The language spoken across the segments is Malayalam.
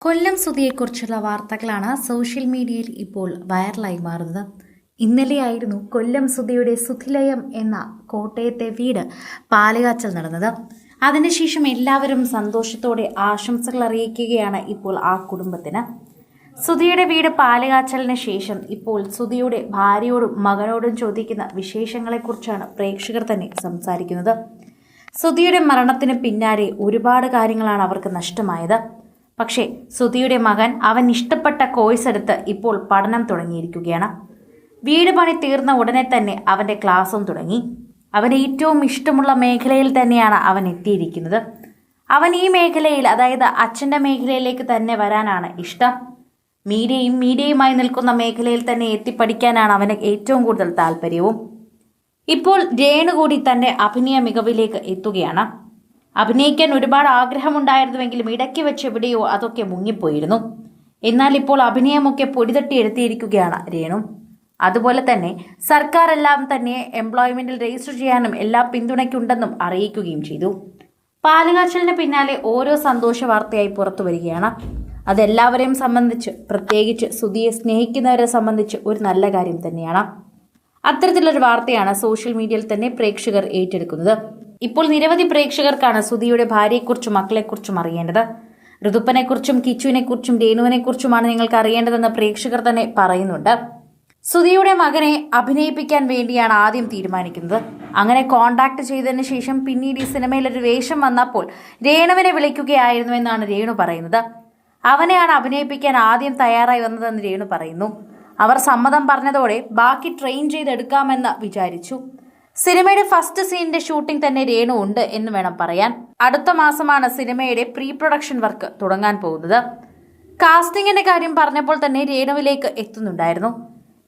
കൊല്ലം സുധിയെക്കുറിച്ചുള്ള വാർത്തകളാണ് സോഷ്യൽ മീഡിയയിൽ ഇപ്പോൾ വൈറലായി മാറുന്നത്. ഇന്നലെയായിരുന്നു കൊല്ലം സുധിയുടെ സുധിലയം എന്ന കോട്ടയത്തെ വീട് പാലുകാച്ചൽ നടന്നത്. അതിനുശേഷം എല്ലാവരും സന്തോഷത്തോടെ ആശംസകൾ അറിയിക്കുകയാണ് ഇപ്പോൾ ആ കുടുംബത്തിന്. സുധിയുടെ വീട് പാലുകാച്ചലിന് ശേഷം ഇപ്പോൾ സുധിയുടെ ഭാര്യയോടും മകനോടും ചോദിക്കുന്ന വിശേഷങ്ങളെക്കുറിച്ചാണ് പ്രേക്ഷകർ തന്നെ സംസാരിക്കുന്നത്. സുധിയുടെ മരണത്തിന് പിന്നാലെ ഒരുപാട് കാര്യങ്ങളാണ് അവർക്ക് നഷ്ടമായത്. പക്ഷേ സുധിയുടെ മകൻ അവൻ ഇഷ്ടപ്പെട്ട കോഴ്സ് എടുത്ത് ഇപ്പോൾ പഠനം തുടങ്ങിയിരിക്കുകയാണ്. വീട് പണി തീർന്ന ഉടനെ തന്നെ അവൻ്റെ ക്ലാസ്സും തുടങ്ങി. അവന് ഏറ്റവും ഇഷ്ടമുള്ള മേഖലയിൽ തന്നെയാണ് അവൻ എത്തിയിരിക്കുന്നത്. അവൻ ഈ മേഖലയിൽ, അതായത് അച്ഛൻ്റെ മേഖലയിലേക്ക് തന്നെ വരാനാണ് ഇഷ്ടം. മീഡിയയുമായി നിൽക്കുന്ന മേഖലയിൽ തന്നെ എത്തിപ്പഠിക്കാനാണ് അവന് ഏറ്റവും കൂടുതൽ താല്പര്യവും. ഇപ്പോൾ രേണു കൂടി തൻ്റെ അഭിനയ മികവിലേക്ക് എത്തുകയാണ്. അഭിനയിക്കാൻ ഒരുപാട് ആഗ്രഹമുണ്ടായിരുന്നുവെങ്കിലും ഇടയ്ക്ക് വെച്ച് എവിടെയോ അതൊക്കെ മുങ്ങിപ്പോയിരുന്നു. എന്നാൽ ഇപ്പോൾ അഭിനയമൊക്കെ പൊടിതട്ടി എടുത്തിയിരിക്കുകയാണ് രേണു. അതുപോലെ തന്നെ സർക്കാർ എല്ലാം തന്നെ എംപ്ലോയ്മെന്റിൽ രജിസ്റ്റർ ചെയ്യാനും എല്ലാ പിന്തുണയ്ക്കുണ്ടെന്നും അറിയിക്കുകയും ചെയ്തു. പാലുകാച്ചലിന് പിന്നാലെ ഓരോ സന്തോഷ വാർത്തയായി പുറത്തു വരികയാണ്. അതെല്ലാവരെയും സംബന്ധിച്ച്, പ്രത്യേകിച്ച് സുധിയെ സ്നേഹിക്കുന്നവരെ സംബന്ധിച്ച് ഒരു നല്ല കാര്യം തന്നെയാണ്. അത്തരത്തിലൊരു വാർത്തയാണ് സോഷ്യൽ മീഡിയയിൽ തന്നെ പ്രേക്ഷകർ ഏറ്റെടുക്കുന്നത്. ഇപ്പോൾ നിരവധി പ്രേക്ഷകർക്കാണ് സുധിയുടെ ഭാര്യയെക്കുറിച്ചും മക്കളെക്കുറിച്ചും അറിയേണ്ടത്. ഋതുപ്പനെക്കുറിച്ചും കിച്ചുവിനെക്കുറിച്ചും രേണുവിനെക്കുറിച്ചുമാണ് നിങ്ങൾക്ക് അറിയേണ്ടതെന്ന് പ്രേക്ഷകർ തന്നെ പറയുന്നുണ്ട്. സുധിയുടെ മകനെ അഭിനയിപ്പിക്കാൻ വേണ്ടിയാണ് ആദ്യം തീരുമാനിക്കുന്നത്. അങ്ങനെ കോണ്ടാക്ട് ചെയ്തതിന് ശേഷം പിന്നീട് ഈ സിനിമയിൽ ഒരു വേഷം വന്നപ്പോൾ രേണുവിനെ വിളിക്കുകയായിരുന്നു എന്നാണ് രേണു പറയുന്നത്. അവനെയാണ് അഭിനയിപ്പിക്കാൻ ആദ്യം തയ്യാറായി വന്നതെന്ന് രേണു പറയുന്നു. അവർ സമ്മതം പറഞ്ഞതോടെ ബാക്കി ട്രെയിൻ ചെയ്തെടുക്കാമെന്ന് വിചാരിച്ചു. സിനിമയുടെ ഫസ്റ്റ് സീനിന്റെ ഷൂട്ടിംഗ് തന്നെ രേണു ഉണ്ട് എന്ന് വേണം പറയാൻ. അടുത്ത മാസമാണ് സിനിമയുടെ പ്രീ പ്രൊഡക്ഷൻ വർക്ക് തുടങ്ങാൻ പോകുന്നത്. കാസ്റ്റിംഗിന്റെ കാര്യം പറഞ്ഞപ്പോൾ തന്നെ രേണുവിലേക്ക് എത്തുന്നുണ്ടായിരുന്നു.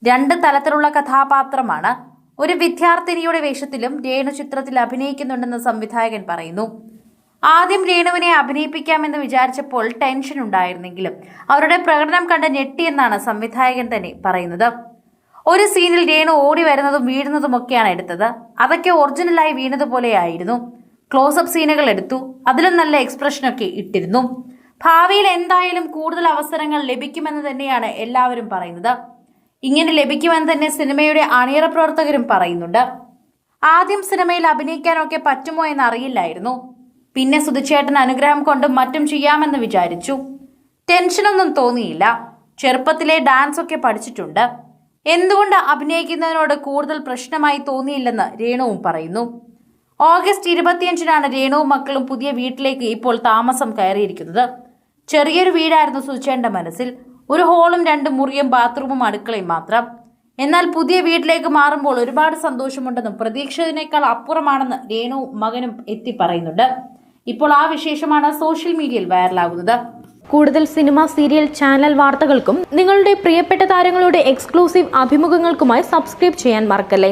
2 തലത്തിലുള്ള കഥാപാത്രമാണ്. ഒരു വിദ്യാർത്ഥിനിയുടെ വേഷത്തിലും രേണു ചിത്രത്തിൽ അഭിനയിക്കുന്നുണ്ടെന്ന് സംവിധായകൻ പറയുന്നു. ആദ്യം രേണുവിനെ അഭിനയിപ്പിക്കാമെന്ന് വിചാരിച്ചപ്പോൾ ടെൻഷൻ ഉണ്ടായിരുന്നെങ്കിലും അവരുടെ പ്രകടനം കണ്ട് ഞെട്ടിയെന്നാണ് സംവിധായകൻ തന്നെ പറയുന്നത്. ഒരു സീനിൽ രേണു ഓടി വരുന്നതും വീഴുന്നതുമൊക്കെയാണ് എടുത്തത്. അതൊക്കെ ഒറിജിനലായി വീണതുപോലെയായിരുന്നു. ക്ലോസപ്പ് സീനുകൾ എടുത്തു. അതിലും നല്ല എക്സ്പ്രഷനൊക്കെ ഇട്ടിരുന്നു. ഭാവിയിൽ എന്തായാലും കൂടുതൽ അവസരങ്ങൾ ലഭിക്കുമെന്ന് തന്നെയാണ് എല്ലാവരും പറയുന്നത്. ഇങ്ങനെ ലഭിക്കുമെന്ന് തന്നെ സിനിമയുടെ അണിയറ പ്രവർത്തകരും പറയുന്നുണ്ട്. ആദ്യം സിനിമയിൽ അഭിനയിക്കാനൊക്കെ പറ്റുമോ എന്ന് അറിയില്ലായിരുന്നു. പിന്നെ സുധിച്ചേട്ടൻ അനുഗ്രഹം കൊണ്ടും മറ്റും ചെയ്യാമെന്ന് വിചാരിച്ചു. ടെൻഷനൊന്നും തോന്നിയില്ല. ചെറുപ്പത്തിലെ ഡാൻസ് ഒക്കെ പഠിച്ചിട്ടുണ്ട്. എന്തുകൊണ്ട് അഭിനയിക്കുന്നതിനോട് കൂടുതൽ പ്രശ്നമായി തോന്നിയില്ലെന്ന് രേണുവും പറയുന്നു. ഓഗസ്റ്റ് 25-നാണ് രേണുവും മക്കളും പുതിയ വീട്ടിലേക്ക് ഇപ്പോൾ താമസം കയറിയിരിക്കുന്നത്. ചെറിയൊരു വീടായിരുന്നു സുധിച്ചേട്ടന്റെ മനസ്സിൽ. ഒരു ഹോളും 2 മുറിയും ബാത്റൂമും അടുക്കളയും മാത്രം. എന്നാൽ പുതിയ വീട്ടിലേക്ക് മാറുമ്പോൾ ഒരുപാട് സന്തോഷമുണ്ടെന്നും പ്രതീക്ഷിച്ചതിനേക്കാൾ അപ്പുറമാണെന്ന് രേണുവും മകനും എത്തി പറയുന്നുണ്ട്. ഇപ്പോൾ ആ വിശേഷമാണ് സോഷ്യൽ മീഡിയയിൽ വൈറലാകുന്നത്. കൂടുതൽ സിനിമ, സീരിയൽ, ചാനൽ വാർത്തകൾക്കും നിങ്ങളുടെ പ്രിയപ്പെട്ട താരങ്ങളുടെ എക്സ്ക്ലൂസീവ് അഭിമുഖങ്ങൾക്കുമായി സബ്സ്ക്രൈബ് ചെയ്യാൻ മറക്കല്ലേ.